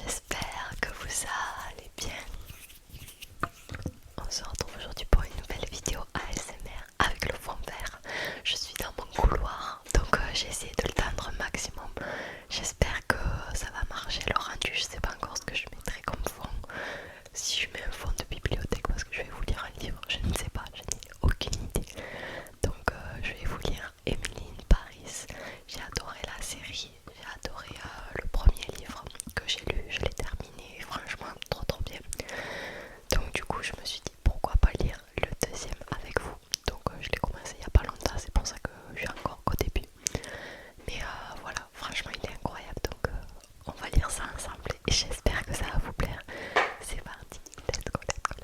j'espère que vous allez bien. On se retrouve aujourd'hui pour une nouvelle vidéo ASMR avec le fond vert. Je suis dans mon couloir, donc j'ai essayé de le teindre un maximum. J'espère que ça va marcher le rendu. Je sais pas encore ce que je mettrai comme fond. Si je mets un fond de bibliothèque parce que je vais vous lire un livre, je ne sais pas, je n'ai aucune idée. Donc je vais vous lire Emily in Paris. J'ai adoré la série, j'ai adoré le premier livre que j'ai lu, je l'ai terminé, franchement trop bien. Donc du coup je me suis dit pourquoi pas lire le deuxième avec vous. Donc je l'ai commencé il y a pas longtemps, c'est pour ça que je suis encore qu'au début. Mais voilà, franchement il est incroyable, donc on va lire ça ensemble et j'espère que ça va vous plaire. C'est parti, let's go, let's go,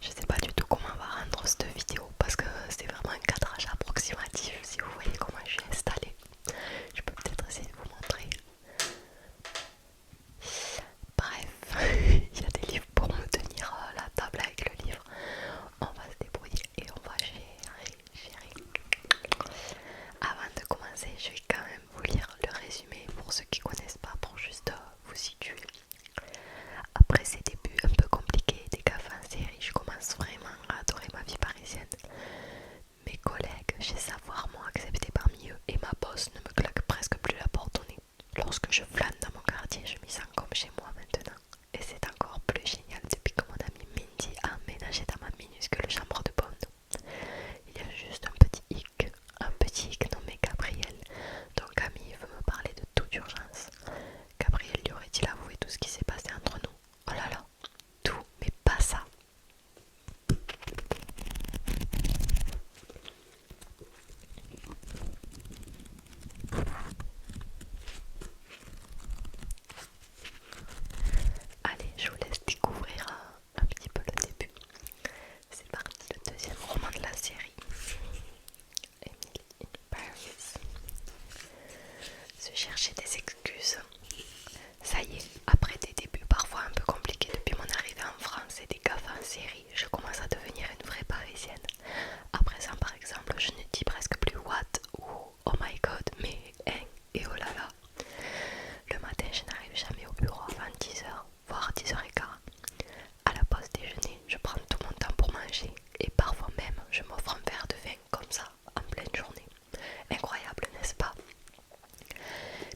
je sais pas du tout comment on va rendre cette vidéo parce que c'est vraiment un cadrage approximatif. Si vous voyez comment je suis installée, je peux peut-être essayer de vous montrer. Bref, il y a des livres pour me tenir la table avec le livre. On va se débrouiller et on va gérer. Avant de commencer, je vais quand même vous lire le résumé pour ceux qui connaissent pas, pour juste vous situer. Après ces débuts un peu compliqués des cafés en série, je commence vraiment à adorer ma vie parisienne. Mes collègues chez Savoir m'ont accepté parmi eux et ma boss ne me claque presque plus la porte au nez. Lorsque je flâne dans mon quartier, je m'y sens comme chez moi maintenant. Et c'est encore plus génial depuis que mon ami Mindy a emménagé dans ma minuscule chambre de bonne. Il y a juste un petit hic nommé Gabriel, dont Camille veut me parler de toute urgence. Gabriel lui aurait-il avoué tout ce qui s'est passé entre nous? Oh là là, tout, mais pas ça. Allez, je vous laisse découvrir un petit peu le début. C'est parti, le deuxième roman de la série. Emily in Paris. Se chercher des excuses. Ça y est, après des débuts parfois un peu compliqués depuis mon arrivée en France et des gaffes en série, je commence à devenir une vraie parisienne. À présent par exemple, je ne dis presque plus what ou oh my god, mais hein et oh là là. Le matin, je n'arrive jamais au bureau avant 10h, voire 10h15. À la pause déjeuner, je prends tout mon temps pour manger et parfois même je m'offre un verre de vin comme ça, en pleine journée. Incroyable, n'est-ce pas?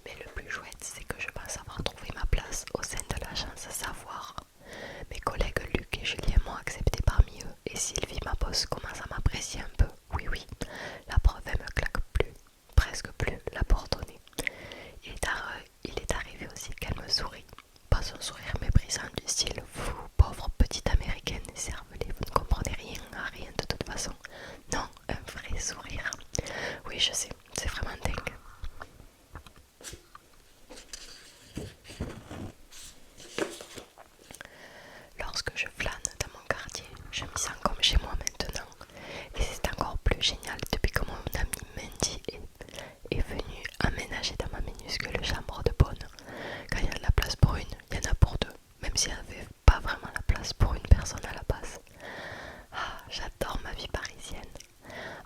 Mais le plus chouette, c'est que je pense avoir trouvé ma place au sein de l'agence Savoir. Mes collègues Luc et Julien m'ont accepté parmi eux et Sylvie, ma boss, commence à m'apprécier un peu. Oui, la preuve, elle me claque plus, presque plus, la porte au nez. Il est arrivé aussi qu'elle me sourit. Pas un sourire méprisant du style vous, pauvre petite américaine cervelée, vous ne comprenez rien à rien de toute façon. Non, un vrai sourire. Oui, je sais, c'est vraiment dingue. Lorsque je flâne dans mon quartier, je m'y sens comme chez moi maintenant. Et c'est encore plus génial depuis que mon ami Mandy est venu aménager dans ma minuscule chambre de bonne. Quand il y a de la place pour une, il y en a pour deux, même s'il n'y avait pas vraiment la place pour une personne à la base. Ah, j'adore ma vie parisienne.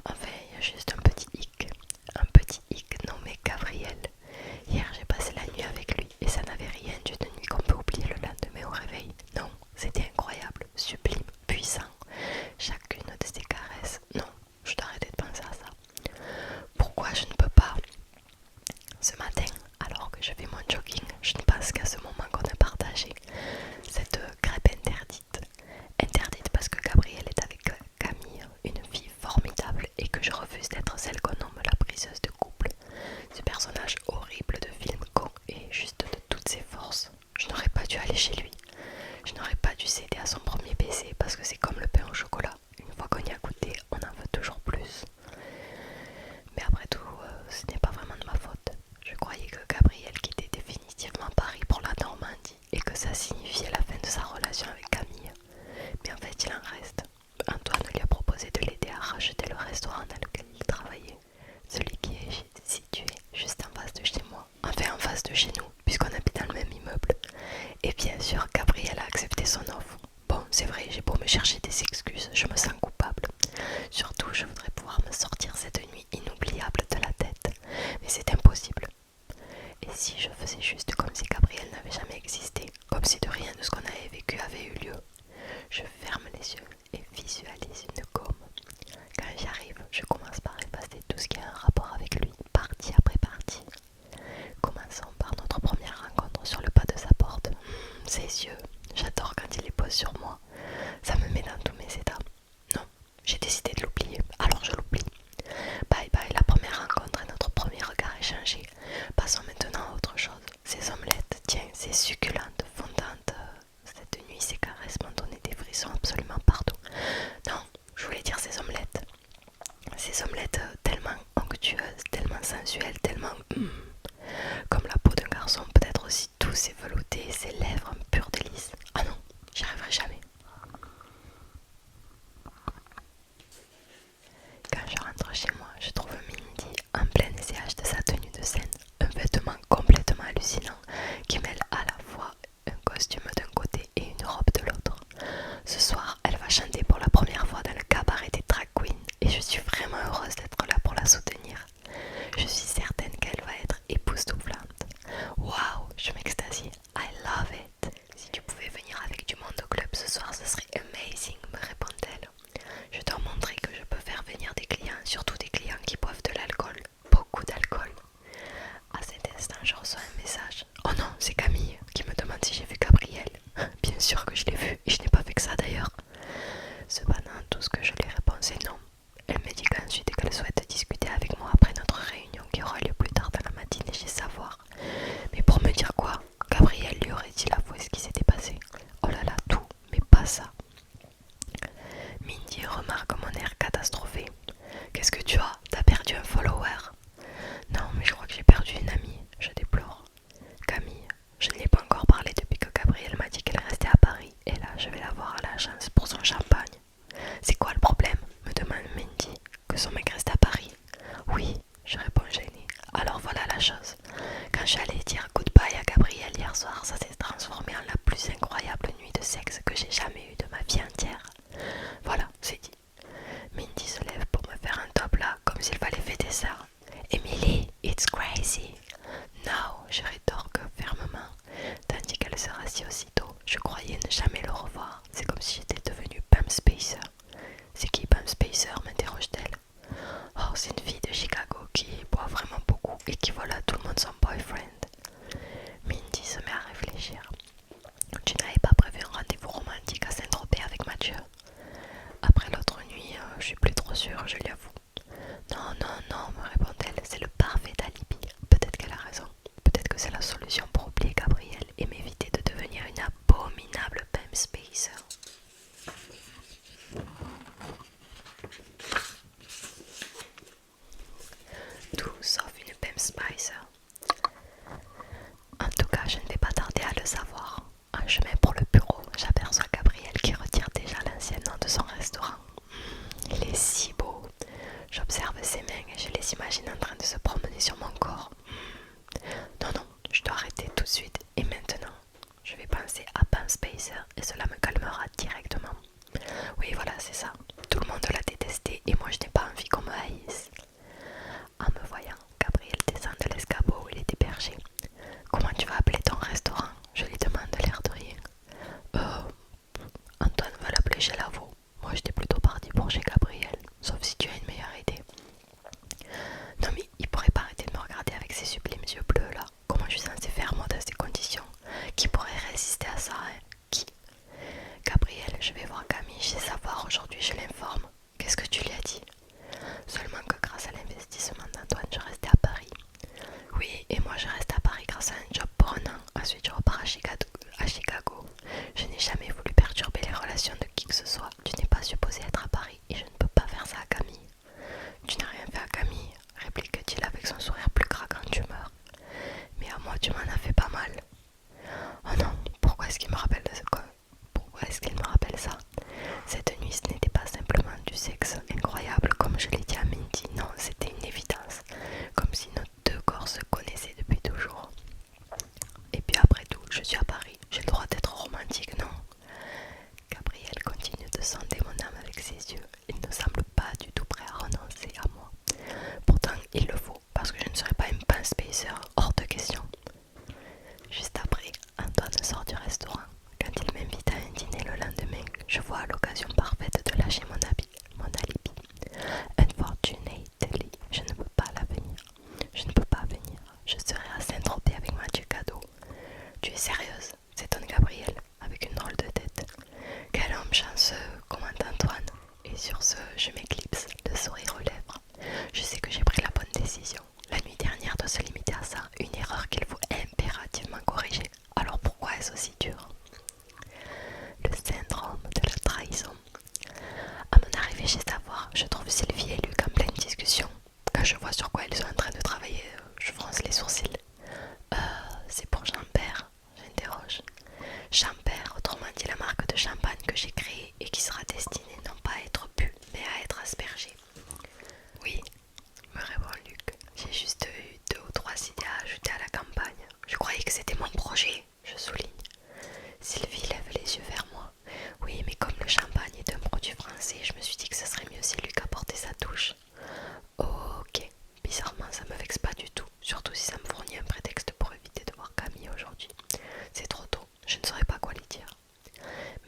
Enfin, il y a juste un petit hic nommé Gabriel. Hier, j'ai passé la nuit avec lui et ça n'avait rien d'une nuit qu'on peut oublier le lendemain au réveil. Non, c'était incroyable, sublime, puissant. Chacune de ses caresses. Non, je dois arrêter de penser à ça. Pourquoi je ne peux pas? Ce matin, alors que je fais mon jogging, je ne pense qu'à ce moment qu'on a partagé. Cette crêpe interdite. Interdite parce que Gabrielle est avec Camille, une fille formidable, et que je refuse d'être celle qu'on nomme la briseuse de couple. Ce personnage horrible de film con et juste de toutes ses forces. Je n'aurais pas dû aller chez lui. Je n'aurais pas dû céder à son premier baiser parce que c'est comme le pain au chocolat. Une fois qu'on y a goûté, on en veut toujours plus. Mais après tout, ce n'est pas vraiment de ma faute. Je croyais que Gabriel quittait définitivement Paris pour la Normandie et que ça signifiait la fin de sa relation avec Camille. Mais en fait, il en reste. Antoine lui a proposé de l'aider à racheter le restaurant dans lequel il travaillait. Celui qui est situé juste en face de chez moi. Enfin, en face de chez nous, puisqu'on habite dans le même immeuble. Et bien sûr, Gabriel a accepté son offre. Bon, c'est vrai, j'ai beau me chercher des excuses, je me sens coupable. Surtout, je voudrais pouvoir me sortir cette nuit inoubliable de la tête. Mais c'est impossible. changé. Passons maintenant à autre chose. Ces omelettes, tiens, ces succulentes, fondantes. Cette nuit, ces caresses m'ont donné des frissons absolument partout. Non, je voulais dire ces omelettes. Ces omelettes tellement onctueuses, tellement sensuelles, tellement comme la peau d'un garçon, peut-être aussi douce et veloutée, ses lèvres un pur délice. Ah non, j'y arriverai jamais. Quand je rentre chez moi, je trouve Mindy en plein essayage de sa tenue de scène, un vêtement complètement hallucinant qui mêle à la fois un costume d'un côté et une robe de l'autre. Ce soir, elle va chanter pour la première fois dans le cabaret des drag queens et je suis vraiment heureuse d'être là pour la soutenir. Je suis certaine qu'elle va être époustouflante. Waouh, je m'extasie. I love it. Si tu pouvais venir avec du monde au club ce soir, ce serait amazing, me répond-elle. Je dois montrer que je peux faire venir des clients, surtout des clients qui boivent de l'alcool. Beaucoup d'alcool. À cet instant, je reçois un message. Oh non, c'est Camille qui me demande si j'ai vu Gabriel. Bien sûr que je l'ai vu et je n'ai pas fait que ça d'ailleurs. Cependant, tout ce que je lui réponds c'est non. Elle me dit qu'ensuite qu'elle souhaite discuter avec moi après notre réunion qui aura lieu plus tard dans la matinée chez Savoir. Mais pour me dire quoi? Gabriel lui aurait-il avoué ce qui s'était passé? Oh là là, tout, mais pas ça. Mindy remarque mon air catastrophé. Qu'est-ce que tu as? T'as perdu un follower? Non, mais je crois que j'ai perdu une amie, je déplore. Camille, je ne lui ai pas encore parlé depuis que Gabriel m'a dit qu'elle restait à Paris. Et là, je vais la voir à l'agence pour son champagne. C'est quoi le problème? Me demande Mindy. Que son mec reste à Paris? Oui, je réponds gênée. Alors voilà la chose. Quand j'allais dire goodbye à Gabriel hier soir, ça s'est transformé en la plus incroyable nuit de sexe que j'ai jamais eue de ma vie entière. Voilà, c'est dit. Mindy se lève pour me faire un top là, comme s'il fallait fêter ça. Emily, it's crazy. No, je rétorque fermement, tandis qu'elle se rassit aussitôt. Je croyais ne jamais le revoir. C'est comme si j'étais devenue Pam Spacer. C'est qui Pam Spacer? M'interroge-t-elle. Oh, c'est une fille de Chicago qui boit vraiment beaucoup et qui vole à tout le monde son boyfriend. Mindy se met à réfléchir. Tu n'avais pas prévu un rendez-vous romantique à Saint-Tropez avec Mathieu? Après l'autre nuit, je suis plus trop sûre, je lui avoue. Non, non, non, me répond-elle, c'est le parfait alibi. Peut-être qu'elle a raison. Peut-être que c'est la solution pour oublier Gabriel et m'éviter de devenir une abominable Pam Spacer. Tout sauf une Pam Spicer. En tout cas, je ne vais pas tarder à le savoir. En chemin pour le bureau, j'aperçois Gabriel qui retire déjà l'ancien nom de son restaurant. Il est si beau. J'observe ses mains et je les imagine en train de se promener sur mon corps. Non, non, je dois arrêter tout de suite et maintenant. Je vais penser à Pam Spacer et cela me calmera directement. Oui, voilà, c'est ça. Tout le monde l'a détesté et moi je n'ai pas envie qu'on me haïsse. En me voyant, Gabriel descend de l'escabeau où il était perché. Comment tu vas appeler ton restaurant? Je lui demande l'air de rien. Antoine va l'appeler chez Lavo. Moi j'étais plutôt partie pour chez Gabriel, sauf si tu as une meilleure idée. Non mais il pourrait pas arrêter de me regarder avec ses sublimes yeux bleus là. Comment je suis censée faire moi dans ces conditions? Qui pourrait résister à ça, hein? Qui? Gabriel, je vais voir Camille chez Savoir aujourd'hui, je l'informe. Qu'est-ce que tu lui as dit? Seulement que grâce à l'investissement d'Antoine, je restais à Paris. Oui, et moi je reste à Paris grâce à un job pour un an. Ensuite je repars à Chicago. Je n'ai jamais voulu perturber les relations de qui que ce soit. Tu n'es pas supposé être à Paris et je ne peux pas faire ça à Camille. Tu n'as rien fait à Camille, réplique-t-il avec son sourire plus craquant d'humeur. Mais à moi tu m'en as fait pas mal. Oh non, pourquoi est-ce qu'il me rappelle de ce quoi? Pourquoi est-ce qu'il me rappelle ça? Cette nuit ce n'était pas simplement du sexe incroyable comme je l'ai dit à Mindy, non, c'était une évidence. Comme si nos deux corps se connaissaient depuis toujours. Et puis après tout, je suis à Paris, j'ai le droit d'être romantique, non? Gabriel continue de sonder mon âme avec ses yeux. Il ne semble pas du tout prêt à renoncer à moi. Pourtant, il le faut, parce que je ne serai pas une Pam Spacer, hors de question. Juste après, Antoine sort du restaurant. Quand il m'invite à un dîner le lendemain, je vois l'occasion parfaite de lâcher mon alibi. Unfortunately, je ne peux pas venir. Je ne peux pas venir. Je serai à Saint-Tropez avec Mathieu Cadeau. Tu es sérieuse? S'étonne Gabriel, avec une drôle de tête. Quel homme chanceux, commente Antoine. Et sur ce, je m'éclipse, le sourire aux lèvres. Je sais que j'ai pris la bonne décision. La nuit dernière doit se Roger, je souligne. Sylvie lève les yeux vers moi. Oui, mais comme le champagne est un produit français, je me suis dit que ce serait mieux si Luc apportait sa touche. Ok, bizarrement ça me vexe pas du tout, surtout si ça me fournit un prétexte pour éviter de voir Camille aujourd'hui. C'est trop tôt, je ne saurais pas quoi lui dire.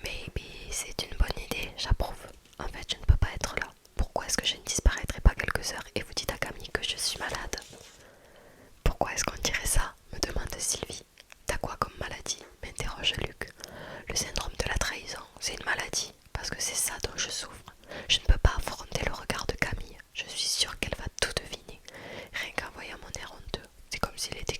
Maybe c'est une bonne idée, j'approuve. En fait, je ne peux pas être là. Pourquoi est-ce que je ne disparaîtrai pas quelques heures et vous dites à Camille que je suis malade? Pourquoi est-ce qu'on dirait ça? Me demande Sylvie. T'as quoi comme maladie? M'interroge Luc. Le syndrome de la trahison, c'est une maladie, parce que c'est ça dont je souffre. Je ne peux pas affronter le regard de Camille. Je suis sûre qu'elle va tout deviner. Rien qu'en voyant mon air honteux, c'est comme s'il était